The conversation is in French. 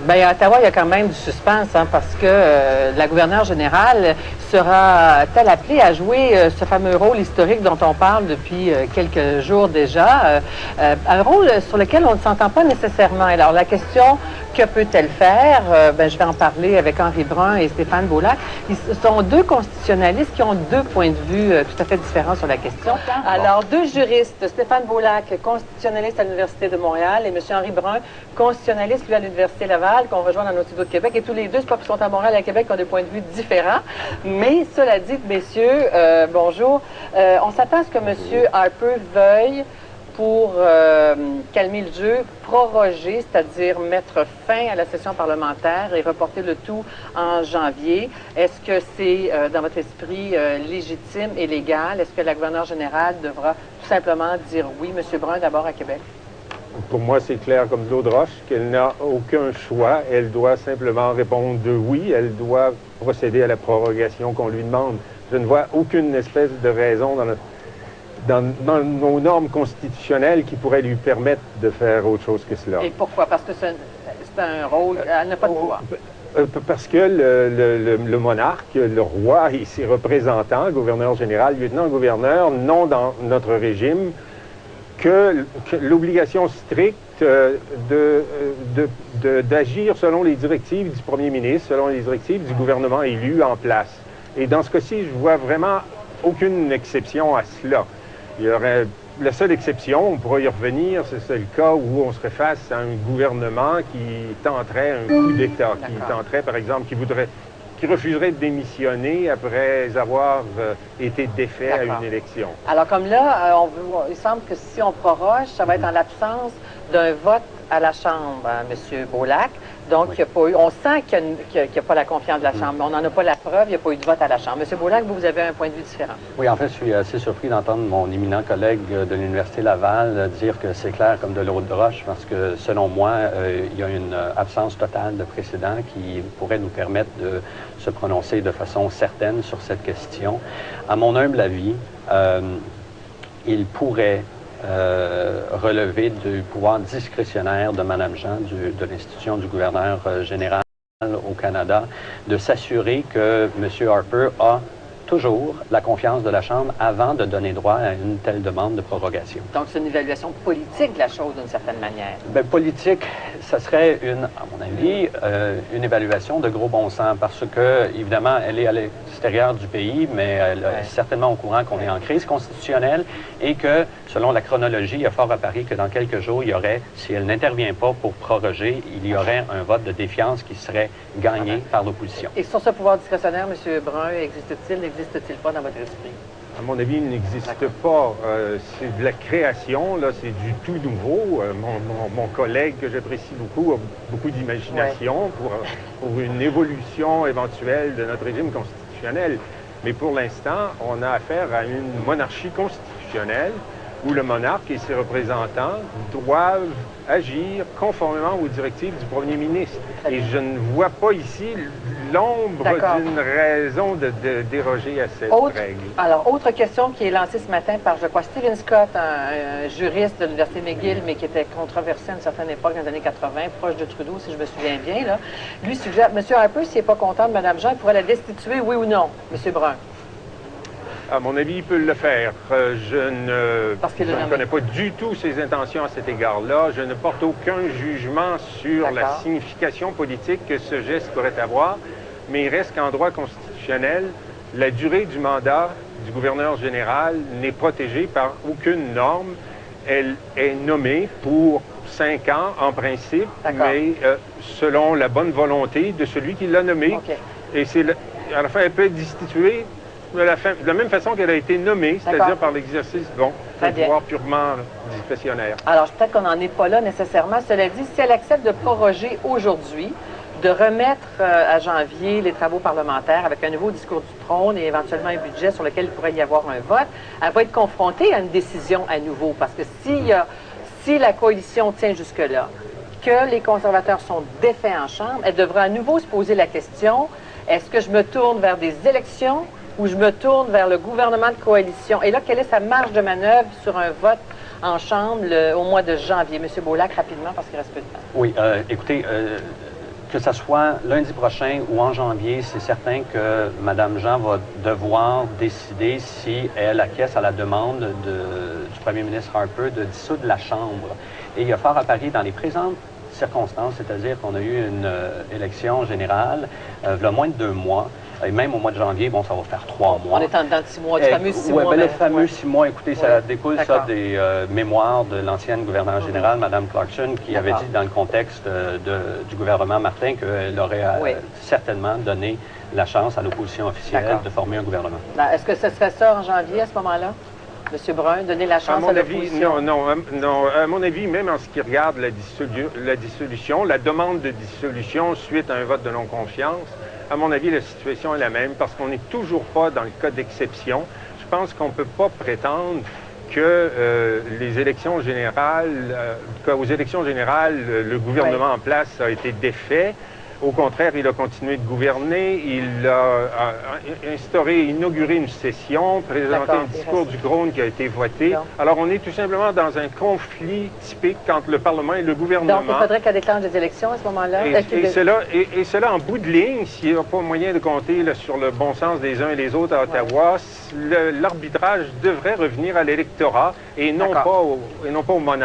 Bien, à Ottawa, il y a quand même du suspense, hein, parce que la gouverneure générale sera-t-elle appelée à jouer ce fameux rôle historique dont on parle depuis quelques jours déjà, un rôle sur lequel on ne s'entend pas nécessairement. Alors, la question, que peut-elle faire? Ben, je vais en parler avec Henri Brun et Stéphane Beaulac. Ils sont deux constitutionnalistes qui ont deux points de vue tout à fait différents sur la question. Alors, deux juristes, Stéphane Beaulac, constitutionnaliste à l'Université de Montréal, et M. Henri Brun, constitutionnaliste, lui, à l'Université Laval, qu'on rejoint dans notre studio de Québec. Et tous les deux, c'est pas qu'ils sont à Montréal et à Québec, qui ont des points de vue différents. Mais, cela dit, messieurs, bonjour. On s'attend à ce que M. Harper veuille, pour calmer le jeu, proroger, c'est-à-dire mettre fin à la session parlementaire et reporter le tout en janvier. Est-ce que c'est, dans votre esprit, légitime et légal? Est-ce que la gouverneure générale devra tout simplement dire oui? M. Brun, d'abord à Québec. Pour moi, c'est clair comme de l'eau de roche qu'elle n'a aucun choix. Elle doit simplement répondre de oui. Elle doit procéder à la prorogation qu'on lui demande. Je ne vois aucune espèce de raison dans nos normes constitutionnelles qui pourraient lui permettre de faire autre chose que cela. Et pourquoi? Parce que c'est un rôle, elle n'a pas de pouvoir. Parce que le monarque, le roi et ses représentants, gouverneur général, lieutenant-gouverneur, n'ont dans notre régime que l'obligation stricte d'agir selon les directives du premier ministre, selon les directives du gouvernement élu en place. Et dans ce cas-ci, je vois vraiment aucune exception à cela. Il y aurait la seule exception, on pourra y revenir, c'est le cas où on serait face à un gouvernement qui tenterait un coup d'État, qui tenterait, par exemple, qui refuserait de démissionner après avoir été défait à une élection. Alors, comme là, il semble que si on proroge, ça va être en l'absence d'un vote à la Chambre, hein, M. Beaulac. Donc, il n'y a pas eu, on sent qu'il n'y a pas la confiance de la Chambre, mais on n'en a pas la preuve, il n'y a pas eu de vote à la Chambre. M. Beaulac, vous avez un point de vue différent. Oui, en fait, je suis assez surpris d'entendre mon éminent collègue de l'Université Laval dire que c'est clair comme de l'eau de roche, parce que, selon moi, il y a une absence totale de précédent qui pourrait nous permettre de se prononcer de façon certaine sur cette question. À mon humble avis, il pourrait relever du pouvoir discrétionnaire de Mme Jean, de l'institution du gouverneur général au Canada, de s'assurer que M. Harper a toujours la confiance de la Chambre avant de donner droit à une telle demande de prorogation. Donc, c'est une évaluation politique de la chose, d'une certaine manière. Bien, politique, ça serait, à mon avis, une évaluation de gros bon sens, parce que, évidemment, elle est à l'extérieur du pays, mais elle est certainement au courant qu'on est en crise constitutionnelle et que, selon la chronologie, il y a fort à parier que dans quelques jours, il y aurait, si elle n'intervient pas pour proroger, il y aurait un vote de défiance qui serait gagné par l'opposition. Et sur ce pouvoir discrétionnaire, M. Brun, existe-t-il, n'existe-t-il pas dans votre esprit? À mon avis, il n'existe pas. C'est de la création, là, c'est du tout nouveau. Mon collègue, que j'apprécie beaucoup, a beaucoup d'imagination pour une évolution éventuelle de notre régime constitutionnel. Mais pour l'instant, on a affaire à une monarchie constitutionnelle où le monarque et ses représentants doivent agir conformément aux directives du premier ministre. Et je ne vois pas ici l'ombre d'une raison de déroger à cette règle. Alors, autre question qui est lancée ce matin par, je crois, Stephen Scott, un juriste de l'Université McGill, mais qui était controversé à une certaine époque, dans les années 80, proche de Trudeau, si je me souviens bien, là. Lui suggère, M. Harper, s'il n'est pas content de Mme Jean, il pourrait la destituer, oui ou non, M. Brun? À mon avis, il peut le faire. Je ne connais pas du tout ses intentions à cet égard-là. Je ne porte aucun jugement sur la signification politique que ce geste pourrait avoir, mais il reste qu'en droit constitutionnel, la durée du mandat du gouverneur général n'est protégée par aucune norme. Elle est nommée pour 5 ans en principe, mais selon la bonne volonté de celui qui l'a nommée. Et à la fin, elle peut être destituée de la même façon qu'elle a été nommée, c'est-à-dire par l'exercice d'un pouvoir purement discrétionnaire. Alors, peut-être qu'on n'en est pas là nécessairement. Cela dit, si elle accepte de proroger aujourd'hui, de remettre à janvier les travaux parlementaires avec un nouveau discours du trône et éventuellement un budget sur lequel il pourrait y avoir un vote, elle va être confrontée à une décision à nouveau. Parce que si la coalition tient jusque-là, que les conservateurs sont défaits en Chambre, elle devra à nouveau se poser la question, est-ce que je me tourne vers des élections ou je me tourne vers le gouvernement de coalition? Et là, quelle est sa marge de manœuvre sur un vote en Chambre au mois de janvier? M. Beaulac, rapidement, parce qu'il reste peu de temps. Oui, écoutez, que ce soit lundi prochain ou en janvier, c'est certain que Mme Jean va devoir décider si elle acquiesce à la demande du premier ministre Harper de dissoudre la Chambre. Et il y a fort à parier dans les présentes circonstances, c'est-à-dire qu'on a eu une élection générale il y a moins de 2 mois. Et même au mois de janvier, bon, ça va faire 3 mois. On est en dedans de 6 mois, du fameux 6 mois. Oui, le fameux 6 mois, écoutez, ça découle ça des mémoires de l'ancienne gouverneure générale, Mme Clarkson, qui avait dit dans le contexte du gouvernement Martin qu'elle aurait certainement donné la chance à l'opposition officielle de former un gouvernement. Est-ce que ce serait ça en janvier, à ce moment-là? M. Brun, donner la chance à l'opposition? Non. À mon avis, même en ce qui regarde la dissolution, la demande de dissolution suite à un vote de non-confiance, à mon avis, la situation est la même parce qu'on n'est toujours pas dans le cas d'exception. Je pense qu'on ne peut pas prétendre que les élections générales, qu'aux élections générales, le gouvernement en place a été défait. Au contraire, il a continué de gouverner, il a inauguré une session, présenté un discours du Trône qui a été voté. Alors, on est tout simplement dans un conflit typique entre le Parlement et le gouvernement. Donc, il faudrait qu'elle déclenche des élections à ce moment-là? Et cela, en bout de ligne, s'il n'y a pas moyen de compter là, sur le bon sens des uns et des autres à Ottawa, l'arbitrage devrait revenir à l'électorat et non pas au monarque.